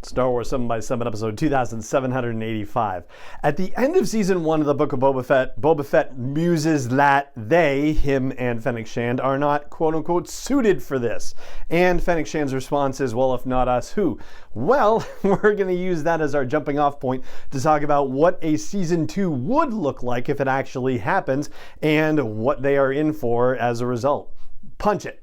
Star Wars 7x7, episode 2785. At the end of season 1 of the Book of Boba Fett muses that they, him and Fennec Shand, are not quote-unquote suited for this. And Fennec Shand's response is, well, if not us, who? Well, we're going to use that as our jumping off point to talk about what a season 2 would look like if it actually happens, and what they are in for as a result. Punch it.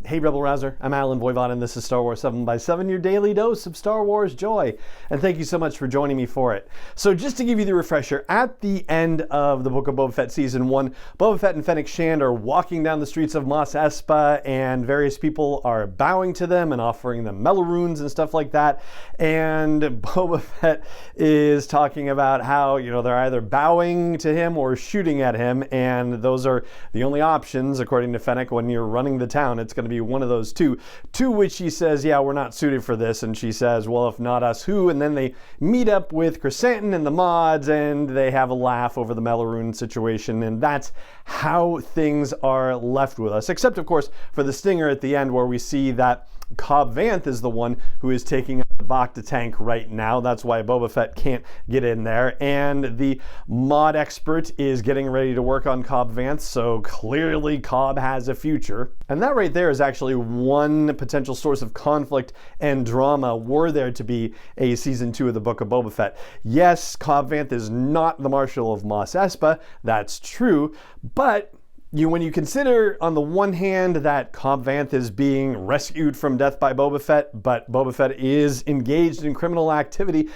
Hey Rebel Rouser, I'm Alan Voivod and this is Star Wars 7x7, your daily dose of Star Wars joy. And thank you so much for joining me for it. So just to give you the refresher, at the end of the Book of Boba Fett Season 1, Boba Fett and Fennec Shand are walking down the streets of Mos Espa and various people are bowing to them and offering them Melarunes and stuff like that. And Boba Fett is talking about how, they're either bowing to him or shooting at him, and those are the only options, according to Fennec, when you're running the town. It's going to be one of those two, to which he says, yeah, we're not suited for this, and she says, well, if not us, who? And then they meet up with Chrysanthemum and the mods, and they have a laugh over the Melarune situation, and that's how things are left with us, except, of course, for the stinger at the end, where we see that Cobb Vanth is the one who is taking up the Bacta tank right now. That's why Boba Fett can't get in there. And the mod expert is getting ready to work on Cobb Vanth, so clearly Cobb has a future. And that right there is actually one potential source of conflict and drama were there to be a season 2 of the Book of Boba Fett. Yes, Cobb Vanth is not the Marshal of Mos Espa, that's true, but when you consider, on the one hand, that Cobb Vanth is being rescued from death by Boba Fett, but Boba Fett is engaged in criminal activity,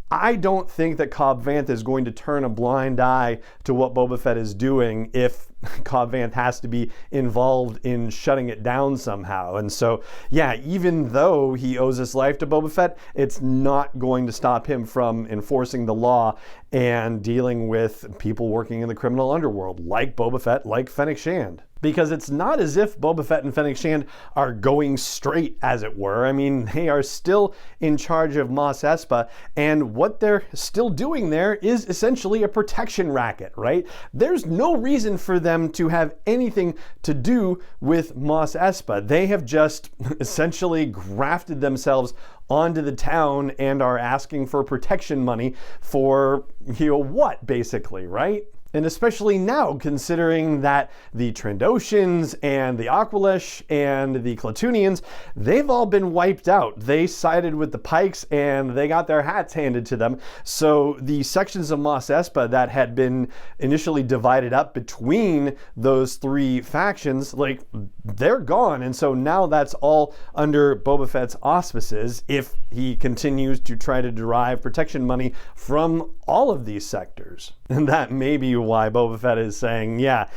I don't think that Cobb Vanth is going to turn a blind eye to what Boba Fett is doing if Cobb Vanth has to be involved in shutting it down somehow. And so, yeah, even though he owes his life to Boba Fett, it's not going to stop him from enforcing the law and dealing with people working in the criminal underworld, like Boba Fett, like Fennec Shand. Because it's not as if Boba Fett and Fennec Shand are going straight, as it were. I mean, they are still in charge of Mos Espa, and what they're still doing there is essentially a protection racket, right? There's no reason for them to have anything to do with Mos Espa. They have just essentially grafted themselves onto the town and are asking for protection money for, what, basically, right? And especially now, considering that the Trandoshans and the Aqualish and the Klatooinians, they've all been wiped out. They sided with the Pykes and they got their hats handed to them. So the sections of Mos Espa that had been initially divided up between those three factions, they're gone. And so now that's all under Boba Fett's auspices if he continues to try to derive protection money from all of these sectors. And that may be why Boba Fett is saying, yeah,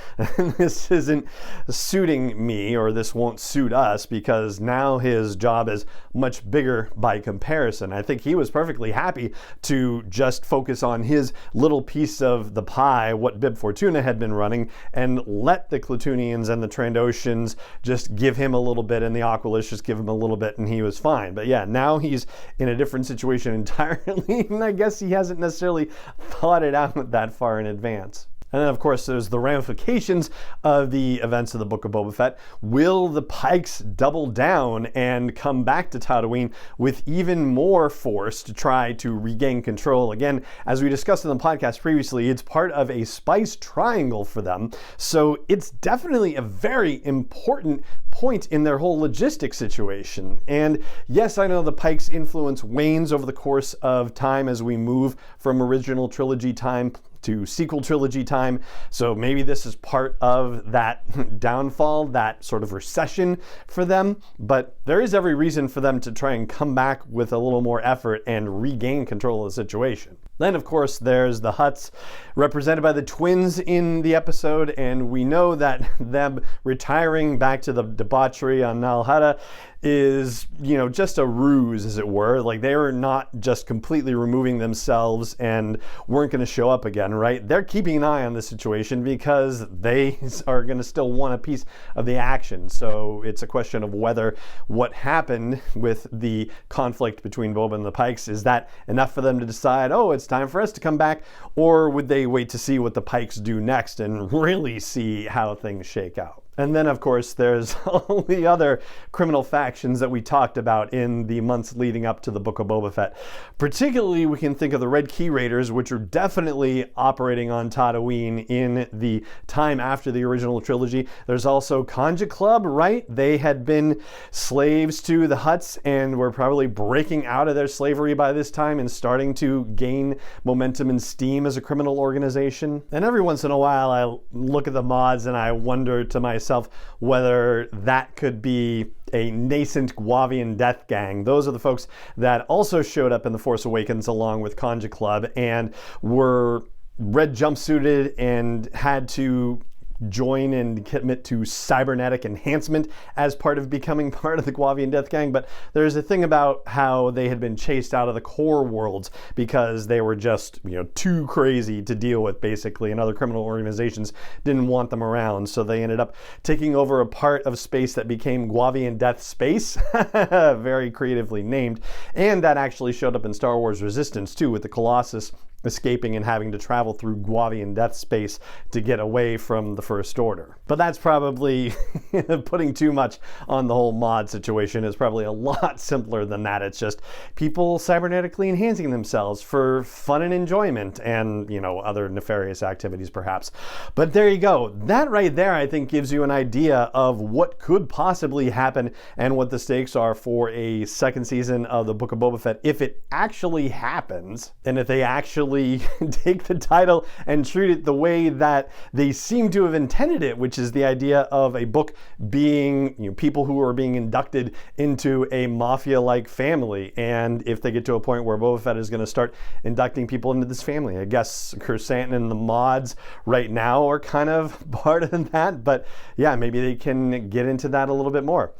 this isn't suiting me, or this won't suit us, because now his job is much bigger by comparison. I think he was perfectly happy to just focus on his little piece of the pie, what Bib Fortuna had been running, and let the Klatooinians and the Trandoshans just give him a little bit, and the Aqualish just give him a little bit, and he was fine. But yeah, now he's in a different situation entirely, and I guess he hasn't necessarily thought it out that far in advance. And then, of course, there's the ramifications of the events of the Book of Boba Fett. Will the Pykes double down and come back to Tatooine with even more force to try to regain control? Again, as we discussed in the podcast previously, it's part of a spice triangle for them. So it's definitely a very important point in their whole logistics situation. And yes, I know the Pykes' influence wanes over the course of time as we move from original trilogy time to sequel trilogy time. So maybe this is part of that downfall, that sort of recession for them. But there is every reason for them to try and come back with a little more effort and regain control of the situation. Then, of course, there's the Hutts, represented by the twins in the episode, and we know that them retiring back to the debauchery on Nal Hutta is, just a ruse, as it were. Like, they are not just completely removing themselves and weren't going to show up again, right? They're keeping an eye on the situation because they are going to still want a piece of the action. So it's a question of whether what happened with the conflict between Boba and the Pykes, is that enough for them to decide, oh, it's time for us to come back, or would they wait to see what the Pykes do next and really see how things shake out? And then, of course, there's all the other criminal factions that we talked about in the months leading up to the Book of Boba Fett. Particularly, we can think of the Red Key Raiders, which are definitely operating on Tatooine in the time after the original trilogy. There's also Conja Club, right? They had been slaves to the Hutts and were probably breaking out of their slavery by this time and starting to gain momentum and steam as a criminal organization. And every once in a while, I look at the mods and I wonder to myself whether that could be a nascent Guavian death gang. Those are the folks that also showed up in The Force Awakens along with Conja Club and were red jumpsuited and had to join and commit to cybernetic enhancement as part of becoming part of the Guavian Death Gang. But there's a thing about how they had been chased out of the core worlds because they were just, too crazy to deal with, basically, and other criminal organizations didn't want them around. So they ended up taking over a part of space that became Guavian Death Space, very creatively named. And that actually showed up in Star Wars Resistance too, with the Colossus escaping and having to travel through Guavian death space to get away from the First Order. But that's probably putting too much on the whole mod situation. It's probably a lot simpler than that. It's just people cybernetically enhancing themselves for fun and enjoyment and, other nefarious activities perhaps. But there you go. That right there, I think, gives you an idea of what could possibly happen and what the stakes are for a second season of the Book of Boba Fett if it actually happens, and if they actually take the title and treat it the way that they seem to have intended it, which is the idea of a book being, people who are being inducted into a mafia-like family. And if they get to a point where Boba Fett is going to start inducting people into this family, I guess Kersantin and the mods right now are kind of part of that. But yeah, maybe they can get into that a little bit more.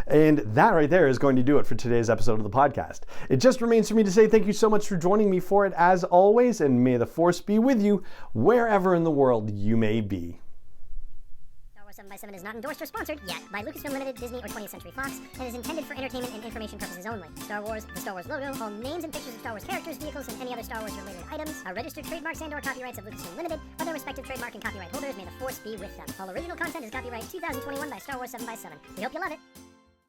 And that right there is going to do it for today's episode of the podcast. It just remains for me to say thank you so much for joining me for it as always, and may the Force be with you wherever in the world you may be. Star Wars 7x7 is not endorsed or sponsored yet by Lucasfilm Limited, Disney, or 20th Century Fox, and is intended for entertainment and information purposes only. Star Wars, the Star Wars logo, all names and pictures of Star Wars characters, vehicles, and any other Star Wars related items are registered trademarks and/or copyrights of Lucasfilm Limited or their respective trademark and copyright holders. May the Force be with them. All original content is copyright 2021 by Star Wars 7x7. We hope you love it.